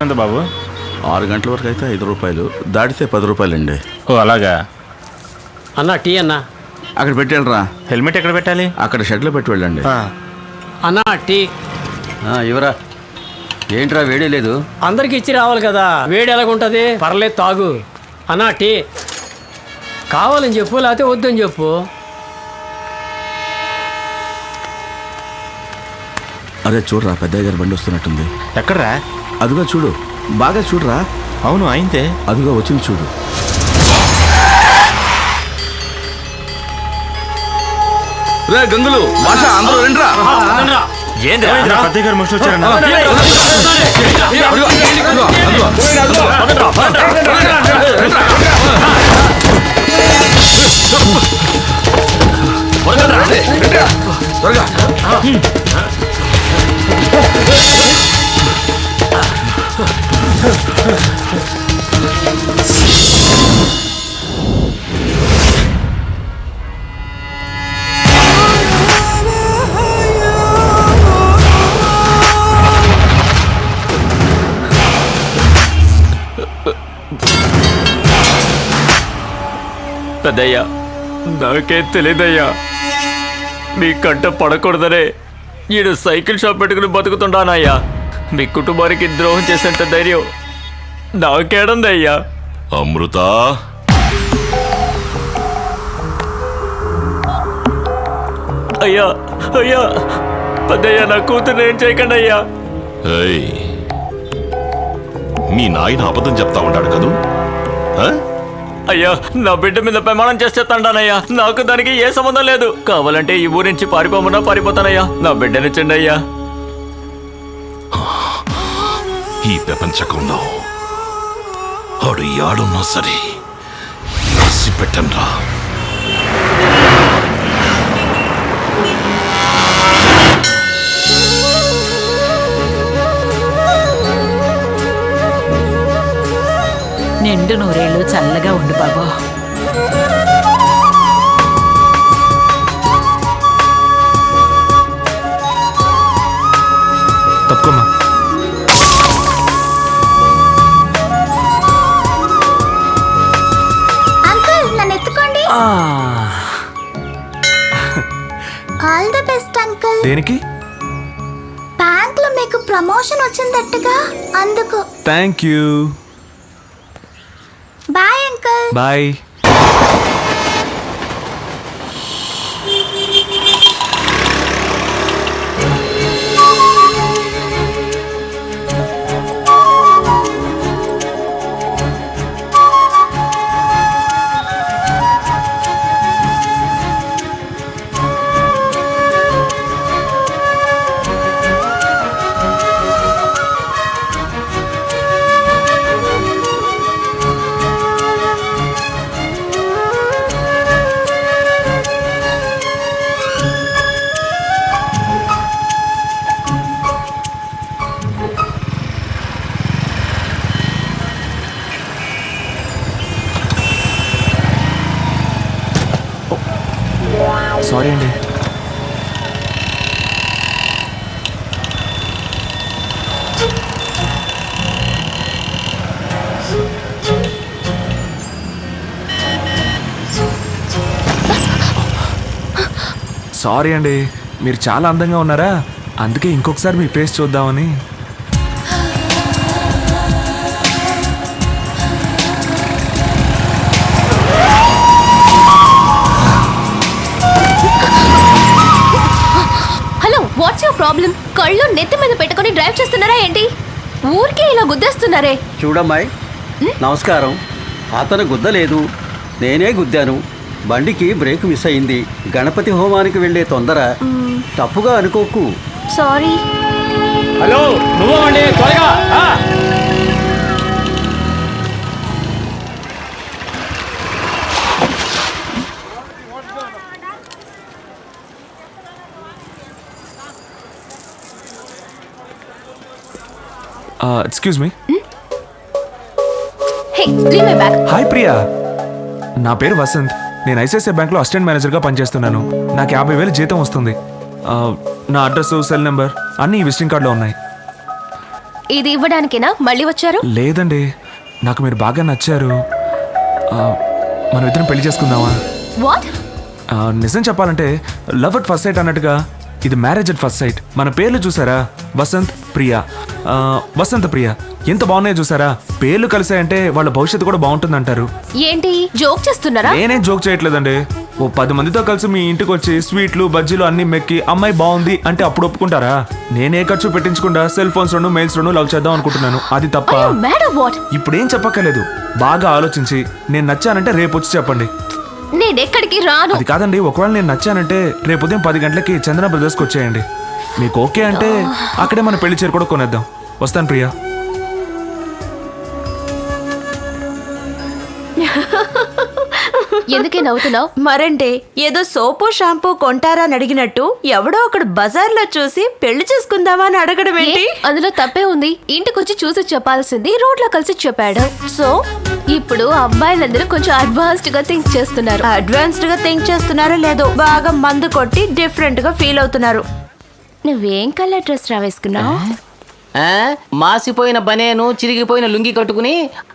ఎంత బాబు? 6 గంటల వరకు అయితే 5 రూపాయలు, దాటితే 10 రూపాయలండి. ఓ అలాగా. అన్నా టీ అన్నా. అక్కడ పెట్టాలరా. హెల్మెట్ ఎక్కడ పెట్టాలి? అక్కడ షెడ్లో పెట్టి వెళ్ళండి. అన్నా టీ ఇవరా. ఏంట్రా వేడే లేదు? అందరికి ఇచ్చి రావాలి కదా, వేడి ఎలాగుంటుంది? పర్లేదు తాగు. అన్నా టీ కావాలని చెప్పు, లేకపోతే వద్దని చెప్పు. అరే చూడరా, పెద్దయ్య గారి బండి వస్తున్నట్టుంది. ఎక్కడరా? అదిగో చూడు, బాగా చూడరా. అవును అయితే. అదిగో వచ్చింది చూడు. రే గంగులు, భాష, అందరూ రండిరా. పెద్దయ్య గారు మనుషులు వచ్చారన్నా. త్వరగా. పెద్దయ్యా, నాకేం తెలియదయ్యా. మీ కంట పడకూడదనే ఈడు సైకిల్ షాప్ పెట్టుకుని బతుకుతుండానయ్యా. మీ కుటుంబానికి ద్రోహం చేసేంత ధైర్యం నాకేడందయ్యా. అమృత, అయ్యా అయ్యా, పెద్దయ్యా నా కూతురు ఏం చేయకండి అయ్యా. మీ నాయన అబద్ధం చెప్తా ఉంటాడు కదూ. అయ్యా, నా బిడ్డ మీద ప్రమాణం చేసేస్తాడానయ్యా. నాకు దానికి ఏ సంబంధం లేదు. కావాలంటే ఈ ఊరి నుంచి పారిపోమన్నా పారిపోతానయ్యా. నా బిడ్డనిచ్చండి అయ్యా. ఈ ప్రపంచకంలో ఆడు యాడున్నా సరే రాసి పెట్టండ్రా. నిండు నూరేళ్ళు చల్లగా ఉండు బాబు. తప్పుకోమ్మా. అంకుల్ నన్ను ఎత్తుకోండి. All the best uncle. దేనికి? బ్యాంక్ లో మీకు ప్రమోషన్ వచ్చిందట్టుగా, అందుకు. Thank you. Bye uncle. Bye. Sorry అండి. సారీ అండి, మీరు చాలా అందంగా ఉన్నారా, అందుకే ఇంకొకసారి మీ ఫేస్ చూద్దామని. What's your problem? కళ్ళు నెత్తి మీద పెట్టుకొని డ్రైవ్ చేస్తున్నారా ఏంటి? ఊరికే ఇలా గుద్దేస్తున్నారే. చూడమ్మాయి, నమస్కారం. అతను గుద్దలేదు, నేనే గుద్దాను. బండికి బ్రేక్ మిస్ అయింది. గణపతి హోమానికి వెళ్ళే తొందర. తప్పుగా అనుకోకు. సారీ. హలో నువ్వండి, త్వరగా. Excuse me. Hey, leave my bag. Hi Priya, నా పేరు వసంత్. నేను ఐసిఐసిఐ బ్యాంక్లో అసిస్టెంట్ మేనేజర్గా పనిచేస్తున్నాను. నాకు 50,000 జీతం వస్తుంది. నా అడ్రస్, సెల్ నెంబర్ అన్నీ ఈ విజిటింగ్ కార్డులో ఉన్నాయి. ఇది ఇవ్వడానికేనా మళ్ళీ వచ్చారు? లేదండి, నాకు మీరు బాగా నచ్చారు. మనం ఇద్దరం పెళ్లి చేసుకుందామా? వాట్? నిజం చెప్పాలంటే లవ్ అట్ ఫస్ట్ సైట్ అన్నట్టుగా ఇది మ్యారేజ్ అట్ ఫస్ట్ సైట్. మన పేర్లు చూసారా? వసంత్, ప్రియా. వసంత ప్రియ ఎంత బాగున్నాయో చూసారా? పేర్లు కలిసాయంటే వాళ్ళ భవిష్యత్తు కూడా బాగుంటుందంటారు. ఏంటి జోక్ చేస్తున్నారా? నేనేం జోక్ చేయట్లేదండి. ఓ 10 మందితో కలిసి మీ ఇంటికి వచ్చి స్వీట్లు బజ్జీలు అన్ని మెక్కి అమ్మాయి బాగుంది అంటే అప్పుడు ఒప్పుకుంటారా? నేనే ఖర్చు పెట్టించకుండా సెల్ ఫోన్స్ లోను మెయిల్స్ లోను లవ్ చేద్దాం అనుకుంటున్నాను. అది తప్ప? ఇప్పుడేం చెప్పక్కర్లేదు. బాగా ఆలోచించి నేను నచ్చానంటే రేపు వచ్చి చెప్పండి. నేనెక్కడికి రాను. అది కాదండి, ఒకవేళ నేను నచ్చానంటే రేపు ఉదయం 10 గంటలకి చందన బ్రదర్స్కి వచ్చేయండి. మీకు ఓకే అంటే అక్కడే మన పెళ్లి చీర కూడా కొనేద్దాం. వస్తాను ప్రియా. ఎందుకే నవ్వుతున్నావు? మరంటే ఏదో సోపు షాంపూ కొంటారా అని అడిగినట్టు ఎవడో ఒకడు బజార్లో చూసి పెళ్లి చేసుకుందామా అని అడగడం ఏంటి? అందులో తప్పే ఉంది. ఇంటికొచ్చి చూసి చెప్పాల్సింది రోడ్లో కలిసి చెప్పాడు. సో ఇప్పుడు అబ్బాయిలందరూ కొంచెం అడ్వాన్స్డ్ గా థింక్ చేస్తున్నారు. అడ్వాన్స్డ్ గా థింక్ చేస్తున్నారో లేదో బాగా మందు కొట్టి డిఫరెంట్ గా ఫీల్ అవుతున్నారు. నువ్వేం కలర్ డ్రెస్ రా వేసుకున్నావు? మాసిపోయిన బనేను చిరిగిపోయిన లుంగి కట్టుకుని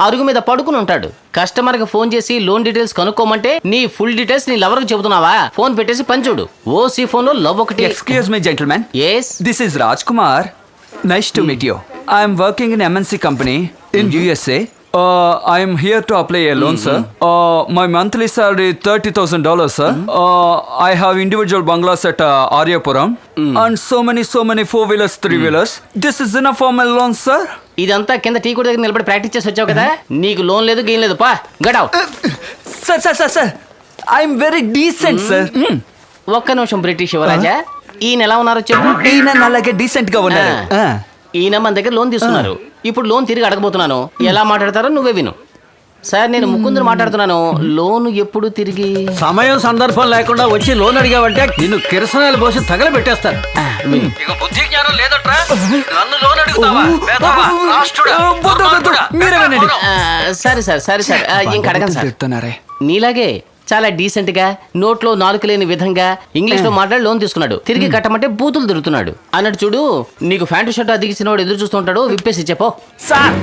అరుగు మీద పడుకుని ఉంటాడు. కస్టమర్ కి ఫోన్ చేసి లోన్ డీటెయిల్స్ కనుక్కోమంటే నీ ఫుల్ డీటెయిల్స్ నీ లవర్ కి చెబుతున్నావా? ఫోన్ పెట్టేసి పంచుడు. ఓసీ ఫోన్ లో లవ్ ఒకటి. Excuse me, gentlemen. Yes. This is Rajkumar. Nice to meet you. I am working in MNC company in USA. I am here to apply a loan, sir. My monthly salary $30,000, sir. I have individual bungalows at Aryapuram and so many 4-wheelers, 3-wheelers. This is enough for my loan, sir. ఇదంతా కింద tea కూడా దగ్గర నిలబడి practice చేసి వచ్చావు కదా, నీకు loan లేదు గేమ్ లేదు. పా get out. Sir. I am very decent, sir. ఒక్క నిమిషం బ్రిటిష్ యువరాజా, ఈయన ఎలా ఉన్నారో చెప్పు. ఈయన అలాగే డీసెంట్ గా ఉన్నారు. ఈయన మన దగ్గర లోన్ తీసుకున్నారు. ఇప్పుడు లోన్ తిరిగి అడగబోతున్నాను. ఎలా మాట్లాడతారో నువ్వే విను. సార్, నేను ముకుందుని మాట్లాడుతున్నాను. లోన్ ఎప్పుడు తిరిగి? సమయం సందర్భం లేకుండా వచ్చి లోన్ అడిగావంటే నిన్ను కిరసనాలు పోసి తగలబెట్టేస్తారు. బుద్ధి జ్ఞానం లేదట్రా, నన్ను లోన్ అడుగుతావా? సరే సార్ ఇంక అడగండి సార్. నీలాగే చాలా డీసెంట్ గా నోట్లో నాలుక లేని విధంగా ఇంగ్లీష్ లో మాట్లాడి లోన్ తీసుకున్నాడు. తిరిగి కట్టమంటే బూతులు తిరుగుతున్నాడు అన్నట్టు చూడు. నీకు ప్యాంటు షర్ట్ అదిగిసిన వాడు ఎదురు చూస్తుంటాడు. విప్పేసి చెప్పో. Sir,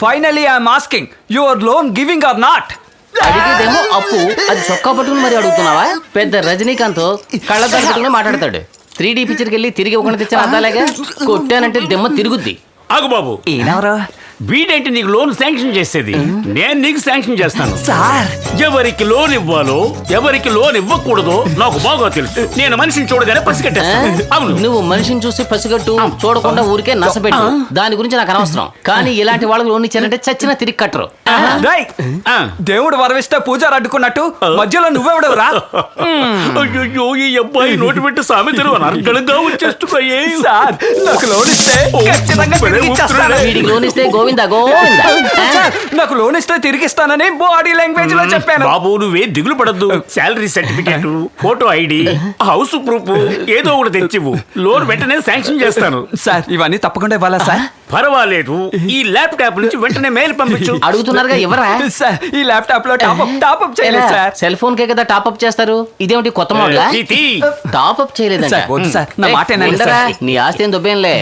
finally I'm asking your loan giving or not? అడిగేదేమో అప్పు, అది చొక్కా పట్టుకుని మరి అడుగుతున్నావా? పెద్ద రజనీకాంత్ కళ్ళద్దాలు పెట్టుకుని మాట్లాడతాడు. 3D పిక్చర్కి వెళ్ళి తిరిగి ఒకటి తెచ్చిన అద్దాలేగా కొట్టానంటే దెమ్మ తిరుగుద్ది. ఆగు బాబు, ఏనవరా వీడేంటి నీకు లోన్ శాంక్షన్ చేసేది? నేను నీకు శాంక్షన్ చేస్తాను సార్. ఎవరికి లోన్ ఇవ్వాలో ఎవరికి లోన్ ఇవ్వకూడదో నాకు బాగా తెలుసు. నేను మనిషిని చూడగానే పసిగట్టేస్తాను. అవును, నువ్వు మనిషిని చూసి పసిగట్టు, చూడకుండా ఊరికే నసపెట్టు. దాని గురించి నాకు అనవసరం. కానీ ఇలాంటి వాళ్ళకి లోన్ ఇచ్చారంటే చచ్చినా తిరిగి కట్టరు. దేవుడు వరవిస్తే పూజారు అడ్డుకున్నట్టు మధ్యలో నువ్వెవడవురా? అయ్యో, ఈ అబ్బాయి నోటి పెట్టి సామెతలు అనర్గళంగా వచ్చేస్తున్నాయి. సార్, నాకు లోన్ ఇస్తే ఖచ్చితంగా తిరిగి ఇచ్చేస్తాను. వీడికి లోన్ ఇస్తే గోవిందా. నాకు లోన్ ఇస్తే తిరిగిస్తానని బాడీ లాంగ్వేజ్ లో చెప్పాను. బాబు, నువ్వే దిగులు పడద్దు. Salary certificate, photo ID, house proof ఏదో ఒకటి తెచ్చివు. లోన్ వెంటనే శాంక్షన్ చేస్తాను. సార్, ఇవన్నీ తప్పకుండా ఇవ్వాలా సార్? పర్వాలేదు, ఈ ల్యాప్టాప్ నుంచి వెంటనే మెయిల్ పంపించు. అడుగుతున్నారుగా ఎవరా? సార్, ఈ ల్యాప్టాప్ లో టాప్అప్ చేయలేదు సార్. సెల్ ఫోన్ కే కదా టాప్అప్ చేస్తారు. ఇదేమిటి కొత్త మోడల్? టాప్అప్ చేయలేదంట. సార్, నా మాట ఏనండి సార్. నీ ఆస్తి ఏం దొబ్బేంలే.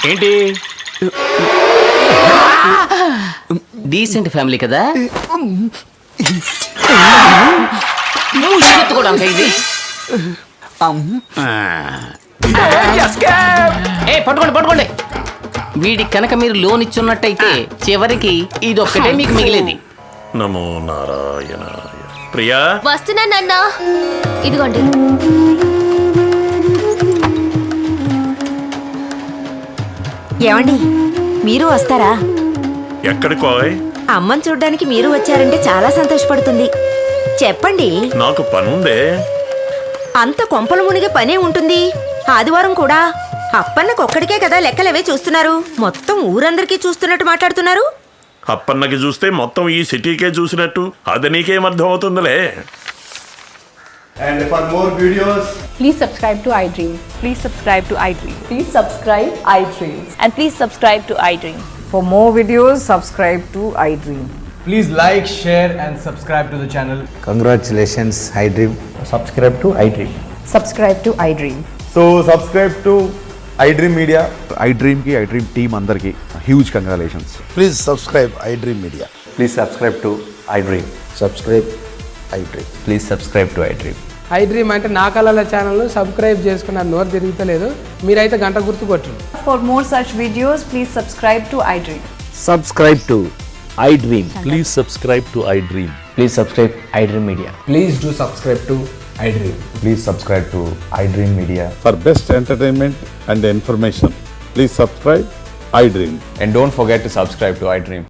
ఏంటి, డీసెంట్ ఫ్యామిలీ కదా? ఇది పట్టుకోండి. వీడికి కనుక మీరు లోన్ ఇచ్చున్నట్టయితే చివరికి ఇదొక్కటే మీకు మిగిలేది. నమో నారాయణ. ప్రియా, వస్తున్నానన్నా. ఇదిగోండి. ఏమండి, మీరు వస్తారా? ఎక్కడికో? అమ్మని చూడ్డానికి మీరు వచ్చారంటే చాలా సంతోషపడుతుంది. చెప్పండి. నాకు పనుందే. అంత కొంపలు మునిగే పనే ఉంటుంది. ఆదివారం కూడా. అప్పన్నకు ఒక్కడికే కదా లెక్కలవే చూస్తున్నారు. మొత్తం ఊరందరికీ చూస్తున్నట్టు మాట్లాడుతున్నారు. అప్పన్నకి చూస్తే మొత్తం ఈ సిటీకే చూసినట్టు. అది నీకేం అర్థం అవుతుందిలే. And for more videos, please subscribe to iDream. Please subscribe to iDream. Please subscribe iDream. And please subscribe to iDream. For more videos, subscribe to iDream. please like, share and subscribe to the channel. Congratulations, iDream. Subscribe to iDream. Subscribe to iDream. So subscribe to iDream media, ఐ డ్రీమ్కి iDream team అందరికీ huge congratulations. Please subscribe iDream media. Please subscribe to iDream. Subscribe iDream. Please subscribe to iDream. IDream అంటే నా కళల channel subscribe చేసుకున్న నోరు తిరుగుతలేదు, మీరైతే గంట గుర్తు కొట్టండి. For more such videos, please subscribe to iDream. Subscribe to iDream. Please subscribe to iDream. Please subscribe iDream media. Please do subscribe to iDream. Please subscribe to iDream media. For best entertainment and information please subscribe I dream. And don't forget to subscribe to iDream.